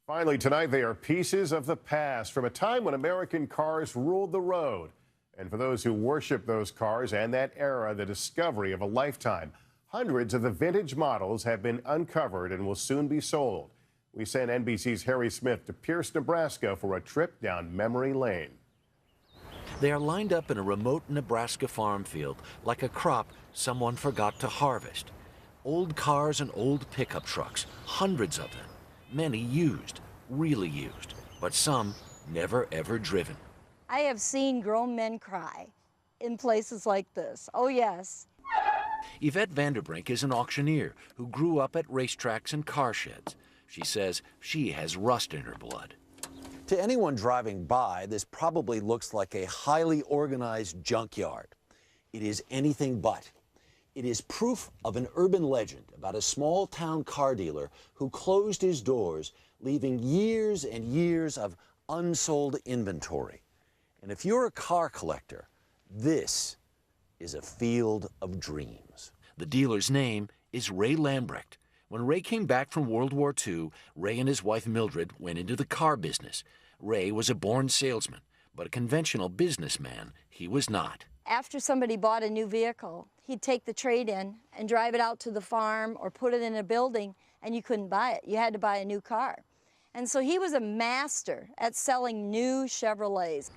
Finally, tonight, they are pieces of the past from a time when American cars ruled the road. And for those who worship those cars and that era, the discovery of a lifetime. Hundreds of the vintage models have been uncovered and will soon be sold. We sent NBC's Harry Smith to Pierce, Nebraska for a trip down memory lane. They are lined up in a remote Nebraska farm field like a crop someone forgot to harvest. Old cars and old pickup trucks, hundreds of them. Many used, really used, but some never ever driven. I have seen grown men cry in places like this. Oh, yes. Yvette Vanderbrink is an auctioneer who grew up at racetracks and car sheds. She says she has rust in her blood. To anyone driving by, this probably looks like a highly organized junkyard. It is anything but. It is proof of an urban legend about a small-town car dealer who closed his doors, leaving years and years of unsold inventory. And if you're a car collector, this is a field of dreams. The dealer's name is Ray Lambrecht. When Ray came back from World War II, Ray and his wife Mildred went into the car business. Ray was a born salesman, but a conventional businessman he was not. After somebody bought a new vehicle, he'd take the trade-in and drive it out to the farm or put it in a building, and you couldn't buy it. You had to buy a new car. And so he was a master at selling new Chevrolets.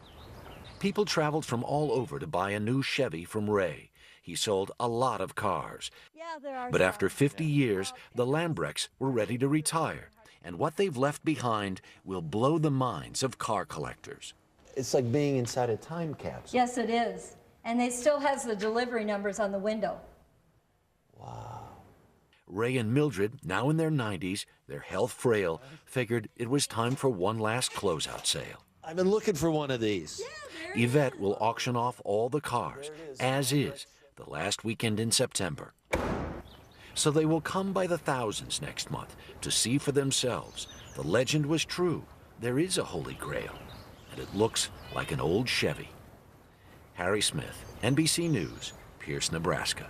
People traveled from all over to buy a new Chevy from Ray. He sold a lot of cars. Yeah, there are But some. after 50 years, the Lambrechts were ready to retire. And what they've left behind will blow the minds of car collectors. It's like being inside a time capsule. Yes, it is. And it still has the delivery numbers on the window. Wow. Ray and Mildred, now in their 90s, their health frail, figured it was time for one last closeout sale. I've been looking for one of these. Yeah, Yvette will auction off all the cars, as is, the last weekend in September. So they will come by the thousands next month to see for themselves. The legend was true. There is a Holy Grail, and it looks like an old Chevy. Harry Smith, NBC News, Pierce, Nebraska.